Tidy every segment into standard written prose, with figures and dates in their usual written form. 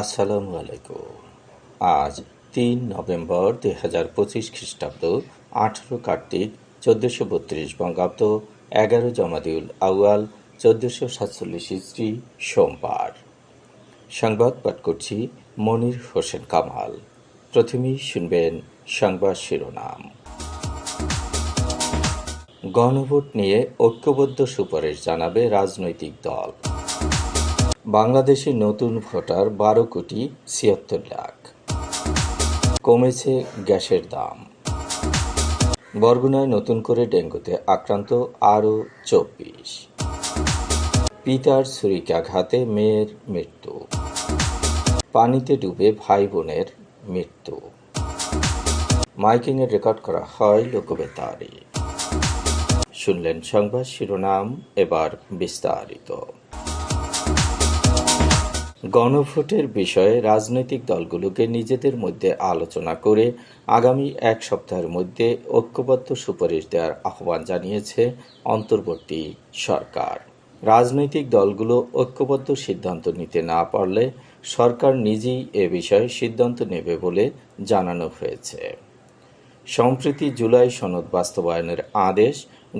আসসালামু আলাইকুম। আজ ৩ নভেম্বর ২০২৫ খ্রিস্টাব্দ, ১৮ কার্তিক ১৪৩২ বঙ্গাব্দ, ১১ জমাদিউল আউয়াল ১৪৪৭ হিজরি, সোমবার। সংবাদ পাঠ করছি মনির হোসেন কামাল। প্রথমেই শুনবেন সংবাদ শিরোনাম। গণভোট নিয়ে ঐক্যবদ্ধ সুপারিশ জানাবে রাজনৈতিক দল। বাংলাদেশে নতুন ভোটার ১২,৭৬,০০,০০০। কমেছে গ্যাসের দাম। বরগুনায় নতুন করে ডেঙ্গুতে আক্রান্ত আরও ২৪। পিতার ছুরিকাঘাতে মেয়ের মৃত্যু। পানিতে ডুবে ভাই বোনের মৃত্যু। মাইকিংয়ে রেকর্ড করা হয় লোকবেতারে। শুনলেন সংবাদ শিরোনাম, এবার বিস্তারিত। গণভোটের বিষয়ে রাজনৈতিক দলগুলোকে নিজেদের মধ্যে আলোচনা করে আগামী এক সপ্তাহের মধ্যে ঐক্যবদ্ধ সুপারিশ দেওয়ার আহ্বান জানিয়েছে অন্তর্বর্তী সরকার। রাজনৈতিক দলগুলো ঐক্যবদ্ধ সিদ্ধান্ত নিতে না পারলে সরকার নিজেই এ বিষয়ে সিদ্ধান্ত নেবে বলে জানানো হয়েছে। সম্প্রতি জুলাই সনদ বাস্তবায়নের আদেশ,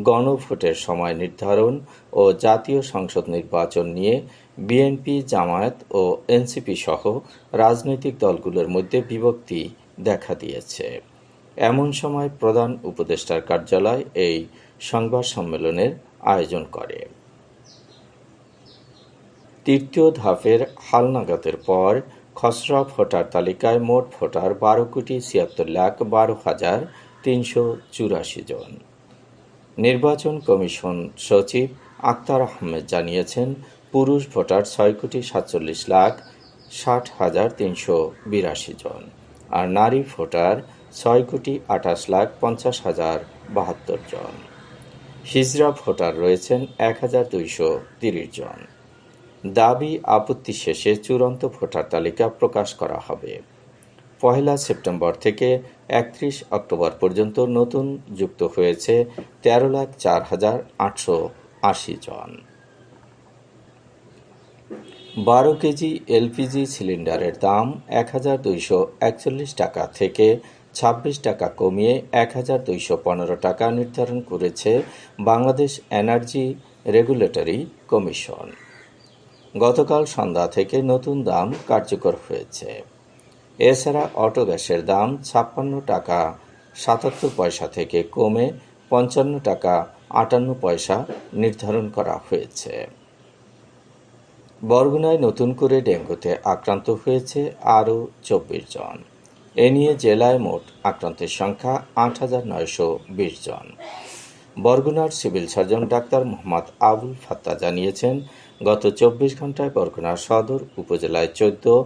গণভোটের সময় নির্ধারণ ও জাতীয় সংসদ নির্বাচন নিয়ে বিএনপি, জামায়াত ও এনসিপি সহ রাজনৈতিক দলগুলোর মধ্যে বিভক্তি দেখা দিয়েছে। এমন সময় প্রধান উপদেষ্টার কার্যালয় এই সংবাদ সম্মেলনের আয়োজন করে। তৃতীয় ধাপের হালনাগাদের পর খসড়া ভোটার তালিকায় মোট ভোটার ১২,৭৬,১২,৩৮৪ জন। নির্বাচন কমিশন সচিব আক্তার আহমেদ জানিয়েছেন, পুরুষ ভোটার ৬,৪৭,৬০,৩৮২ জন আর নারী ভোটার ৬,২৮,৫০,০৭২ জন। হিজড়া ভোটার রয়েছেন ১,২৩০ জন। দাবি আপত্তি শেষে চূড়ান্ত ভোটার তালিকা প্রকাশ করা হবে। ১ সেপ্টেম্বর থেকে ৩১ অক্টোবর পর্যন্ত নতুন যুক্ত হয়েছে ১৩,০৪,৮৮০ জন। ১২ কেজি এলপিজি সিলিন্ডারের দাম ১,২৪১ টাকা থেকে ২৬ টাকা কমিয়ে ১,২১৫ টাকা নির্ধারণ করেছে বাংলাদেশ এনার্জি রেগুলেটরি কমিশন। গতকাল সন্ধ্যা থেকে নতুন দাম কার্যকর হয়েছে। এছাড়া অটো গ্যাসের দাম ৫৬ টাকা ৭৭ পয়সা থেকে কমে ৫৫ টাকা ৫৮ পয়সা নির্ধারণ করা হয়েছে। বরগুনায় নতুন করে ডেঙ্গুতে আক্রান্ত হয়েছে আরও ২৪ জন। এ নিয়ে জেলায় মোট আক্রান্তের সংখ্যা ৮,৯২০ জন। বরগুনার civil surgeon doctor Mohammad Abul Fatta জানিয়েছেন, গত ২৪ ঘণ্টায় বরগুনা সদর উপজেলায় ১৪,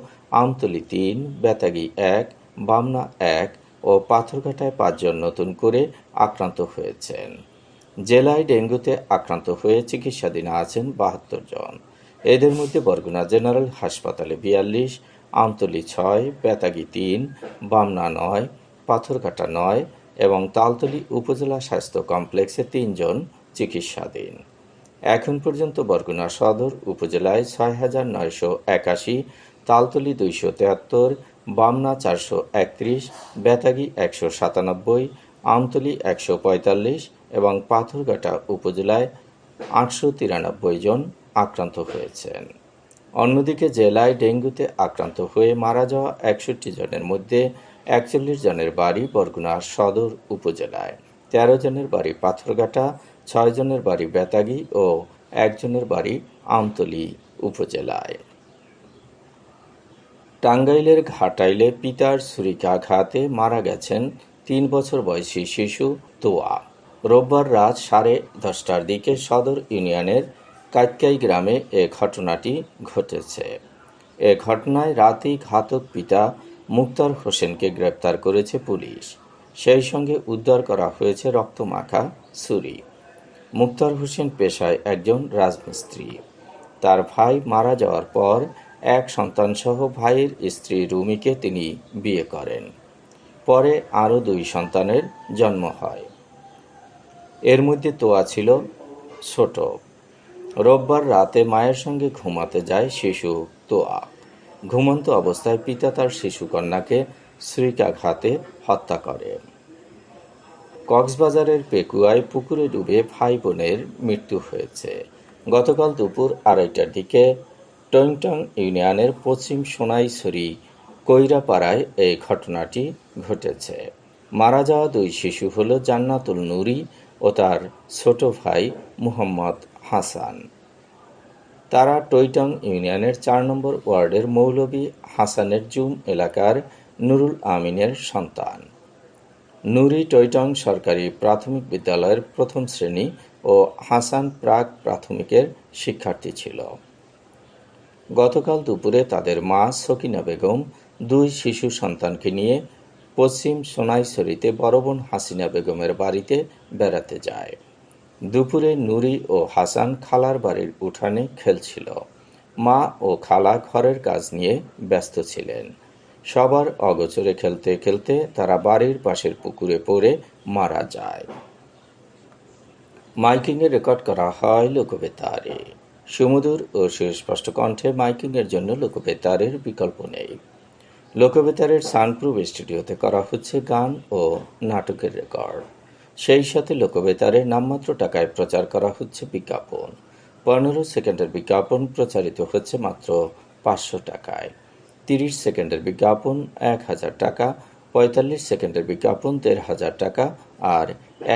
আমতলী ৩, বেতাগী ১, বামনা ১ ও পাথরঘাটায় ৫ জন নতুন করে আক্রান্ত হয়েছেন। জেলায় ডেঙ্গুতে আক্রান্ত হয়ে চিকিৎসাধীন আছেন ৭২ জন। এদের মধ্যে বরগুনা জেনারেল হাসপাতালে ৪২, আমতলী ৬, বেতাগী ৩, বামনা ৯, পাথরঘাটা ৯ এবং তালতলী উপজেলা স্বাস্থ্য কমপ্লেক্সে ৩ জন চিকিৎসাধীন। এখন পর্যন্ত বরগুনা সদর উপজেলায় ৬,৯৮১, তালতলী ২৭৩, বামনা ৪৩১, বেতাগী ১৯৭, আমতলী ১৪৫ এবং পাথরঘাটা উপজেলায় ৮৯৩ জন আক্রান্ত হয়েছেন। অন্যদিকে জেলায় ডেঙ্গুতে আক্রান্ত হয়ে মারা যাওয়া ৬১ জনের মধ্যে ৪১ জনের বাড়ি বরগুনা সদর উপজেলায়, ১৩ জনের বাড়ি পাথরঘাটা, ৬ জনের বাড়ি বেতাগী ও ১ জনের বাড়ি আমতলী উপজেলায়। টাঙ্গাইলের ঘাটাইলে পিতার ছুরিকাঘাতে মারা গেছেন ৩ বছর বয়সী শিশু তোয়া। রোববার রাত ১০:৩০টার দিকে সদর ইউনিয়নের কাইক্কাই গ্রামে এ ঘটনাটি ঘটেছে। এ ঘটনায় রাতেই ঘাতক পিতা মুক্তার হোসেনকে গ্রেপ্তার করেছে পুলিশ। সেই সঙ্গে উদ্ধার করা হয়েছে রক্তমাখা ছুরি। মুক্তার হোসেন পেশায় একজন রাজমিস্ত্রি। তার ভাই মারা যাওয়ার পর এক সন্তানসহ ভাইয়ের স্ত্রী রুমিকে তিনি বিয়ে করেন। পরে আরও ২ সন্তানের জন্ম হয়। এর মধ্যে তোয়া ছিল ছোট। রোববার রাতে মায়ের সঙ্গে ঘুমাতে যায় শিশু তোয়া। ঘুমন্ত অবস্থায় পিতা তার শিশুকন্যাকে ছুরিকাঘাতে হত্যা করে। কক্সবাজারের পেকুয়ায় পুকুরে ডুবে ভাই বোনের মৃত্যু হয়েছে। গতকাল দুপুর 2:30টার দিকে টইংটং ইউনিয়নের পশ্চিম সোনাইছড়ি কৈরাপাড়ায় এই ঘটনাটি ঘটেছে। মারা যাওয়া দুই শিশু হল জান্নাতুল নুরি ও তার ছোট ভাই মুহাম্মদ হাসান। তারা টইটং ইউনিয়নের 4 নম্বর ওয়ার্ডের মৌলভী হাসানের জুম এলাকার নুরুল আমিনের সন্তান। নুরি টইটং সরকারি প্রাথমিক বিদ্যালয়ের প্রথম শ্রেণী ও হাসান প্রাক প্রাথমিকের শিক্ষার্থী ছিল। গতকাল দুপুরে তাদের মা সকিনা বেগম দুই শিশু সন্তানকে নিয়ে পশ্চিম সোনাইছড়িতে বড় বোন হাসিনা বেগমের বাড়িতে বেড়াতে যায়। দুপুরে নুরি ও হাসান খালার বাড়ির উঠানে খেলছিল। মা ও খালা ঘরের কাজ নিয়ে ব্যস্ত ছিলেন। সবার অগোচরে খেলতে খেলতে তারা বাড়ির পাশের পুকুরে পড়ে মারা যায়। মাইকিংয়ে রেকর্ড করা হয় লোকবেতারে। সুমধুর ও সুস্পষ্ট কণ্ঠে মাইকিংয়ের জন্য লোকবেতারের বিকল্প নেই। লোকবেতারের সানপ্রুফ স্টুডিওতে করা হচ্ছে গান ও নাটকের রেকর্ড। সেই সাথে লোকবেতারে নামমাত্র টাকায় প্রচার করা হচ্ছে বিজ্ঞাপন। 15 সেকেন্ডের বিজ্ঞাপন প্রচারিত হচ্ছে মাত্র 500 টাকায়। 30 সেকেন্ডের বিজ্ঞাপন 1000 টাকা, 45 সেকেন্ডের বিজ্ঞাপন 1500 টাকা আর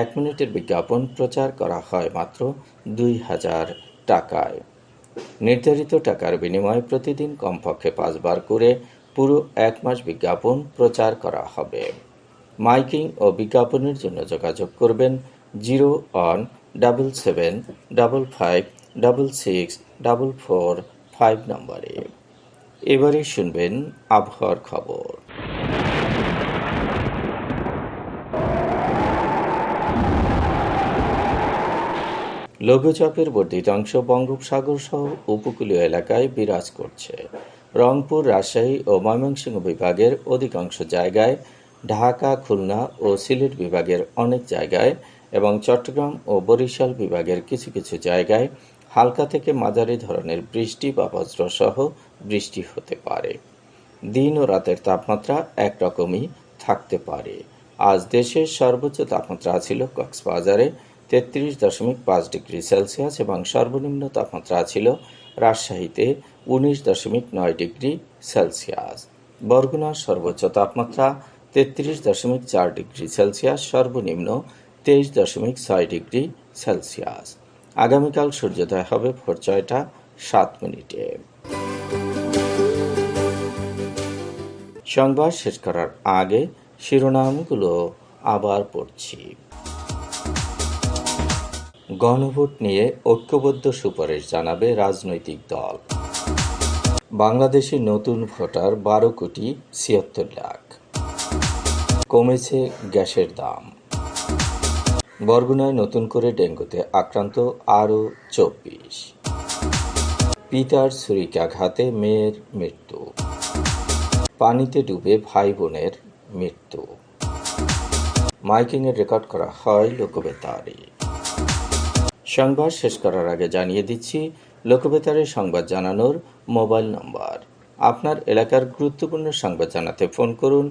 1 মিনিটের বিজ্ঞাপন প্রচার করা হয় মাত্র 2000 টাকায়। নির্ধারিত টাকার বিনিময়ে প্রতিদিন কমপক্ষে 5 বার করে পুরো 1 মাস বিজ্ঞাপন প্রচার করা হবে। মাইকিং ও বিজ্ঞাপনের জন্য যোগাযোগ করবেন 0-17755664445 নম্বরে। এবারে শুনবেন আবহাওয়ার খবর। লঘুচাপের বর্ধিত অংশ বঙ্গোপসাগর সহ উপকূলীয় এলাকায় বিরাজ করছে। রংপুর, রাজশাহী ও ময়মনসিংহ বিভাগের অধিকাংশ জায়গায়, ঢাকা, খুলনা ও সিলেট বিভাগের অনেক জায়গায় এবং চট্টগ্রাম ও বরিশাল বিভাগের কিছু কিছু জায়গায় হালকা থেকে মাঝারি ধরনের বৃষ্টি বা বজ্রসহ বৃষ্টি হতে পারে। দিন ও রাতের তাপমাত্রা একরকমই থাকতে পারে। আজ দেশের সর্বোচ্চ তাপমাত্রা ছিল কক্সবাজারে 33.5 ডিগ্রি সেলসিয়াস এবং সর্বনিম্ন তাপমাত্রা ছিল রাজশাহীতে 19.9 ডিগ্রি সেলসিয়াস। বরগুনার সর্বোচ্চ তাপমাত্রা 33.4 ডিগ্রি সেলসিয়াস, সর্বনিম্ন 23.6 ডিগ্রি সেলসিয়াস। আগামীকাল সূর্যোদয় হবে ভোর 6:07। সংবাদ শেষ করার আগে শিরোনামগুলো আবার পড়ছি। গণভোট নিয়ে ঐক্যবদ্ধ সুপারিশ জানাবে রাজনৈতিক দল। বাংলাদেশে নতুন ভোটার 12,76,00,000। কমেছে গ্যাসের দাম। বরগুনায় নতুন করে ডেঙ্গুতে আক্রান্ত আরও 24। পিতার ছুরিকাঘাতে মেয়ের মৃত্যু। পানিতে ডুবে ভাই বোনের মৃত্যু। মাইকিংয়ে রেকর্ড করা হয় লোকবেতারে। সংবাদ শেষ করার আগে জানিয়ে দিচ্ছি লোকবেতারে সংবাদ জানানোর মোবাইল নম্বর। আপনার এলাকার গুরুত্বপূর্ণ সংবাদ জানাতে ফোন করুন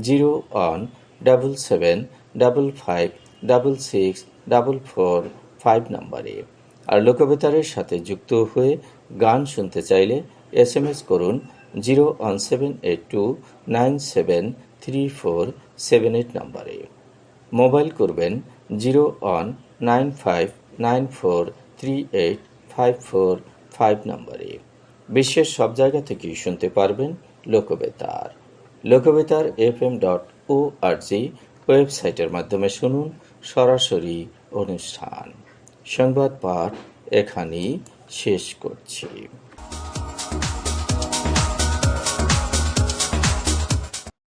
017755664445 নম্বরে। আর লোকবেতারের সাথে যুক্ত হয়ে গান শুনতে চাইলে SMS করুন 01782973478 নম্বরে। মোবাইল করবেন 01959438545 নম্বরে। বিশ্বের সব জায়গা থেকেই শুনতে পারবেন লোকবেতার। লোকবেতার fm.org ওয়েবসাইটের মাধ্যমে শুনুন সরাসরি অনুষ্ঠান। সংবাদ পাঠ এখানেই শেষ করছি।